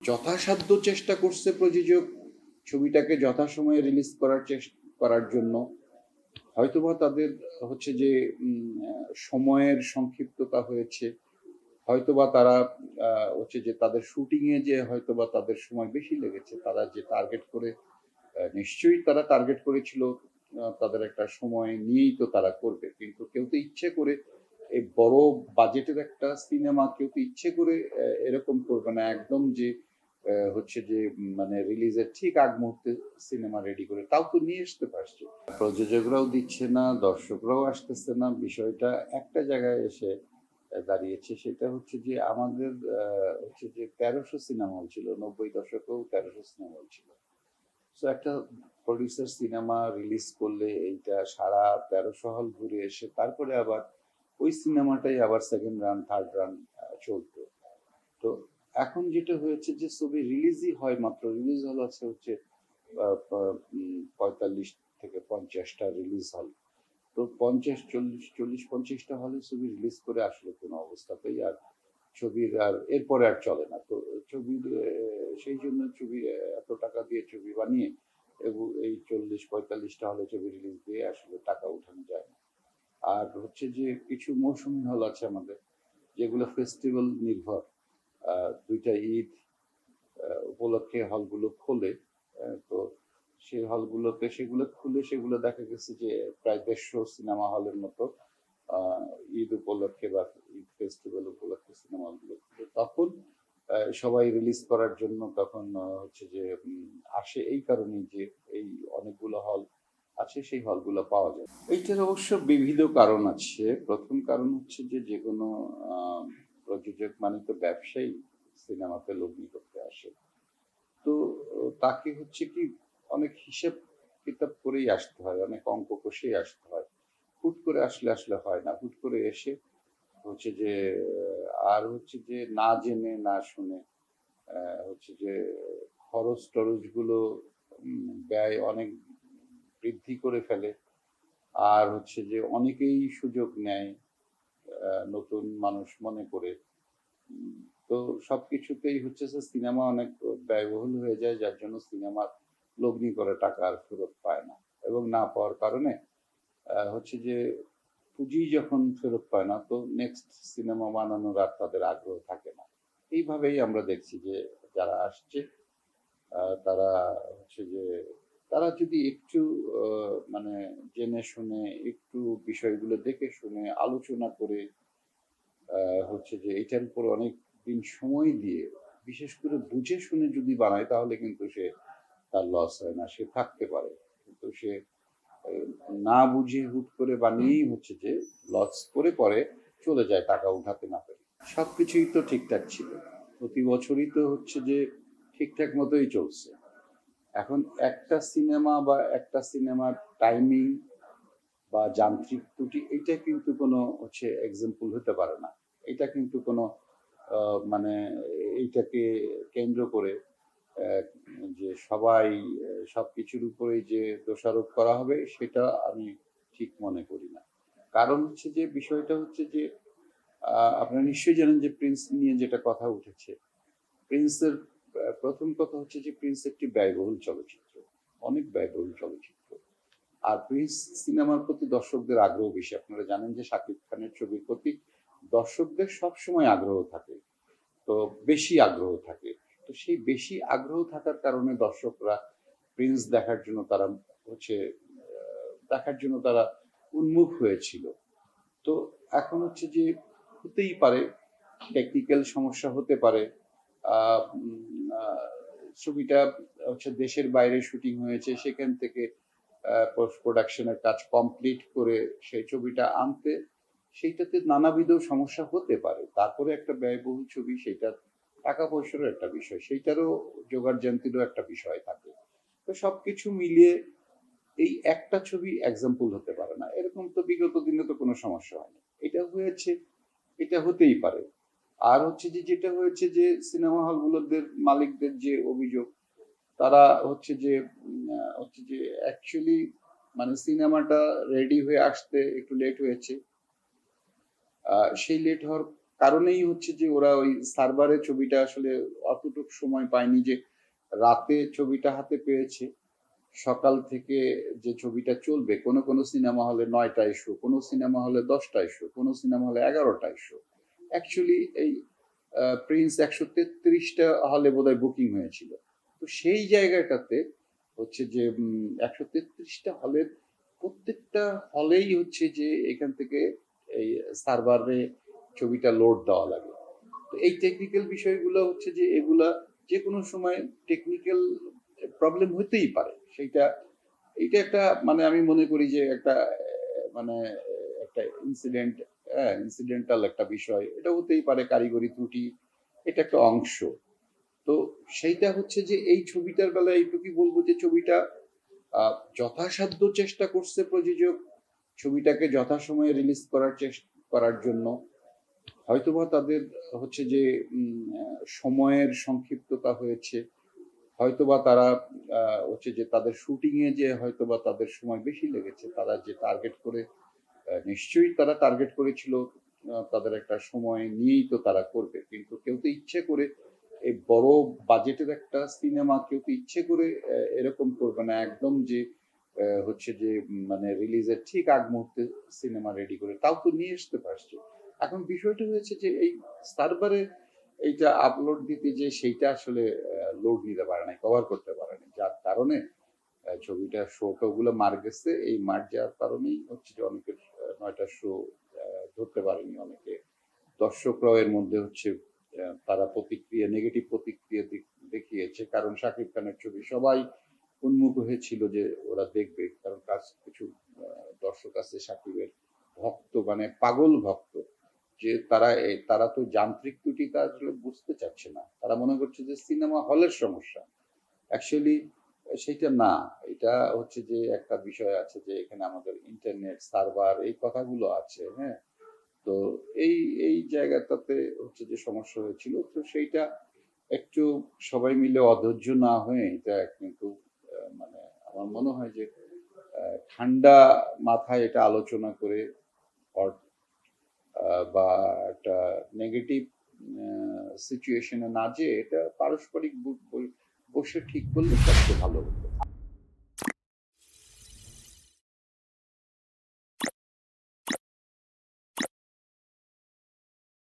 যথাসাধ্য চেষ্টা করছে প্রযোজক ছবিটাকে যথাসময়ে রিলিজ করার জন্য। হয়তোবা তাদের হচ্ছে যে সময়ের সংক্ষিপ্ততা হয়েছে, হয়তোবা তারা হচ্ছে যে তাদের শুটিং এ যে হয়তোবা তাদের সময় বেশি লেগেছে। তারা যে টার্গেট করে নিশ্চয়ই তারা টার্গেট করেছিল তাদের একটা সময় নিয়েই তো তারা করবে, কিন্তু কেউ তো ইচ্ছে করে এই বড় বাজেটের একটা সিনেমা কেউ তো ইচ্ছে করে এরকম করবে না একদম যে হচ্ছে যে মানে রিলিজের ঠিক আগ মুহূর্তে সিনেমা রেডি করে, তাও তো নিয়ে আসতে পারছে। প্রযোজকরাও দিচ্ছে না, দর্শকরাও আসতেছে না, বিষয়টা একটা জায়গায় এসে দাঁড়িয়েছে। সেটা হচ্ছে যে আমাদের হচ্ছে যে ১৩০০ সিনেমা হল ছিল, ৯০ দশকেও ১৩০০ সিনেমা হল ছিল। সো একটা প্রডিউসার সিনেমা রিলিজ করলে এইটা সারা ১৩০০ হল ঘুরে এসে তারপরে আবার ওই সিনেমাটাই আবার সেকেন্ড রান থার্ড রান চলতো। তো এখন যেটা হয়েছে যে ছবি রিলিজই হয় মাত্র, রিলিজ হল আছে হচ্ছে ৪৫ থেকে ৫০টা রিলিজ হল। তো ৪০ ৪০ ৪০ ৫০টা হলে ছবি রিলিজ করে আসলে কোনো অবস্থাতেই আর ছবির আর এরপরে আর চলে না। তো ছবির সেই জন্য ছবি এত টাকা দিয়ে ছবি বানিয়ে এবং এই ৪০ ৪৫টা হলে ছবি রিলিজ দিয়ে আসলে টাকা উঠানো যায় না। আর হচ্ছে যে কিছু মৌসুমী হল আছে আমাদের যেগুলো ফেস্টিভ্যাল নির্ভর, দুইটা ঈদ উপলক্ষে হলগুলো খোলে। তো সেই হলগুলোতে সেগুলো খুলে সেগুলো দেখা গেছে যে প্রায় ১৫০ সিনেমা হলের মতো ঈদ উপলক্ষে বা ঈদ ফেস্টিভ্যাল উপলক্ষে সিনেমা হলগুলো খুলে, তখন সবাই রিলিজ করার জন্য তখন হচ্ছে যে আসে। এই কারণেই যে এই অনেকগুলো হল আছে, সেই হলগুলো পাওয়া যায়। এইটার অবশ্য বিবিধ কারণ আছে। প্রথম কারণ হচ্ছে যে যেকোনো প্রযোজক মানে তো ব্যবসায়ী, সিনেমাতে লগ্নি করতে আসে। তো তাকে হচ্ছে কি অনেক হিসেব কিতাব করেই আসতে হয়, অনেক অঙ্ক কষেই আসতে হয়। হুট করে আসলে হয় না। হুট করে এসে হচ্ছে যে আর হচ্ছে যে না জেনে না শুনে হচ্ছে যে খরচ টরচ গুলো ব্যয় অনেক বৃদ্ধি করে ফেলে। আর হচ্ছে যে অনেকেই সুযোগ নেয় নতুন মানুষ মনে করে। তো সবকিছুতেই হচ্ছে যে সিনেমা অনেক ব্যয়বহুল হয়ে যায়, যার জন্য সিনেমার লগ্নি করে টাকা আর ফেরত পায় না। এবং না পাওয়ার কারণে হচ্ছে যে পুঁজি যখন ফেরত পায় না, তো নেক্সট সিনেমা বানানোর আর তাদের আগ্রহ থাকে না। এইভাবেই আমরা দেখছি যে যারা আসছে তারা হচ্ছে যে তারা যদি একটু মানে জেনে শুনে একটু বিষয়গুলো দেখে শুনে আলোচনা করে হচ্ছে যে এটার উপর অনেক দিন সময় দিয়ে বিশেষ করে বুঝে শুনে যদি বানায়, তাহলে কিন্তু সে তার লস হয় না, সে থাকতে পারে। কিন্তু সে না বুঝে হুট করে বানিয়েই হচ্ছে যে লস করে পরে চলে যায় টাকা উঠাতে না পেরে। সবকিছুই তো ঠিকঠাক ছিল, প্রতি বছরই তো হচ্ছে যে ঠিকঠাক মতোই চলছে। এখন একটা সিনেমা বা একটা সিনেমার টাইমিং বা যান্ত্রিক ত্রুটি এটা কিন্তু কোনো হচ্ছে এক্সাম্পল হতে পারে না। এটা কিন্তু কোনো মানে এইটাকে কেন্দ্র করে আহ, যে সবাই সবকিছুর উপরেই যে দোষারোপ করা হবে, সেটা আমি ঠিক মনে করি না। কারণ হচ্ছে যে বিষয়টা হচ্ছে যে আপনারা নিশ্চয়ই জানেন যে প্রিন্স নিয়ে যেটা কথা উঠেছে। প্রিন্সের প্রথম কথা হচ্ছে যে প্রিন্স একটি ব্যয়বহুল চলচ্চিত্র, অনেক ব্যয়বহুল চলচ্চিত্র। আর প্রিন্স সিনেমার প্রতি দর্শকদের আগ্রহ বেশি। আপনারা জানেন যে শাকিব খানের ছবির প্রতি দর্শকদের সবসময় আগ্রহ থাকে, তো বেশি আগ্রহ থাকে। তো সেই বেশি আগ্রহ থাকার কারণে দর্শকরা প্রিন্স দেখার জন্য তারা উন্মুখ হয়েছিল। তো এখন হচ্ছে যে হতেই পারে টেকনিক্যাল সমস্যা হতে পারে। আহ, উম, আহ, ছবিটা হচ্ছে দেশের বাইরে শুটিং হয়েছে, সেখান থেকে পোস্ট প্রোডাকশনের কাজ কমপ্লিট করে সেই ছবিটা আনতে সেইটাতে নানাবিধ সমস্যা হতে পারে। তারপরে একটা ব্যয়বহুল ছবি, সেটা টাকা পয়সারও একটা বিষয়, সেইটারও জোগাড় জান্তিরও একটা বিষয় থাকে। তো সবকিছু মিলিয়ে এই একটা ছবি এক্সাম্পল হতে পারে না। এরকম তো বিগত দিনে তো কোনো সমস্যা হয়নি, এটা হয়েছে, এটা হতেই পারে। আর হচ্ছে যে যেটা হয়েছে যে সিনেমা হলগুলোদের মালিকদের যে অভিযোগ, তারা হচ্ছে যে অ্যাকচুয়ালি মানে সিনেমাটা রেডি হয়ে আসতে একটু লেট হয়েছে। সেই লেট হওয়ার কারণেই হচ্ছে যে ওরা ওই সার্ভারে ছবিটা আসলে অতটুকু সময় পায়নি যে রাতে ছবিটা হাতে পেয়েছে, সকাল থেকে যে ছবিটা চলবে, কোনো কোনো সিনেমা হলে ৯টায় শো, কোনো সিনেমা হলে 10টায় শো, কোনো সিনেমা হলে 11টায় শো। অ্যাকচুয়ালি এই প্রিন্স ১৩৩টা হলে বোধহয় বুকিং হয়েছিল। তো সেই জায়গাটাতে হচ্ছে যে ১৩৩টা হলের প্রত্যেকটা হলেই হচ্ছে যে এখান থেকে এই সার্ভারে ছবিটা লোড দেওয়া লাগে। তো এই টেকনিক্যাল বিষয়গুলো হচ্ছে যে এগুলা যে কোনো সময় টেকনিক্যাল প্রবলেম হতেই পারে। এইটা একটা মানে আমি মনে করি যে একটা মানে একটা ইনসিডেন্টাল একটা বিষয়। এটা হতেই পারে, কারিগরি ত্রুটি, এটা একটা অংশ। তো সেইটা হচ্ছে যে এই ছবিটার বেলায় এইটুকুই বলবো যে ছবিটা যথাসাধ্য চেষ্টা করছে প্রযোজক ছবিটাকে যথাসময়ে রিলিজ করার জন্য। হয়তোবা তাদের হচ্ছে যে সময়ের সংক্ষিপ্ততা হয়েছে, হয়তোবা তারা হচ্ছে যে তাদের শুটিং এ যে হয়তোবা তাদের সময় বেশি লেগেছে, তারা যে টার্গেট করে নিশ্চয়ই তারা টার্গেট করেছিল তাদের একটা সময় নিয়েই তো তারা করবে, কিন্তু কেউ তো ইচ্ছে করে এই বড় বাজেটের একটা সিনেমা কেউ তো ইচ্ছে করে এরকম করবে না একদম যে হচ্ছে যে মানে রিলিজের ঠিক আগ মুহূর্তে সিনেমা রেডি করে, তাও তো নিয়ে আসতে পারছে। এখন বিষয়টা হয়েছে যে এই সার্ভারে এইটা আপলোড দিতে যে সেইটা আসলে লোড নিতে পারে নাই, কভার করতে পারে নাই, যার কারণে ছবিটা শোটা গুলো মার গেছে। এই মার যাওয়ার কারণেই হচ্ছে যে অনেকের ৯টা শো ধরতে পারেনি অনেকে। দর্শকরাও এর মধ্যে হচ্ছে তারা নেগেটিভ প্রতিক্রিয়া দেখিয়েছে, কারণ শাকিব খানের ছবি সবাই উন্মুখ হয়েছিল যে ওরা দেখবে, কারণ কিছু দর্শক আছে শাকিবের ভক্ত, মানে পাগল ভক্ত, যে তারা তো যান্ত্রিক ত্রুটিটা আসলে বুঝতে চাচ্ছে না, তারা মনে করছে যে সিনেমা হলের সমস্যা। অ্যাকচুয়ালি সেটা না, এটা হচ্ছে যে একটা বিষয় আছে যে এখানে আমাদের ইন্টারনেট সার্ভার এই কথাগুলো আছে, হ্যাঁ। তো এই এই জায়গাটাতে হচ্ছে যে সমস্যা হয়েছিল, তো সেইটা একটু সবাই মিলে অধৈর্য না হয়ে এটা কিন্তু মানে আমার মনে হয় যে ঠান্ডা মাথায় এটা আলোচনা করে বা একটা নেগেটিভ সিচুয়েশনে না যেয়ে এটা পারস্পরিক বসে ঠিক করলে সবচেয়ে ভালো হতো।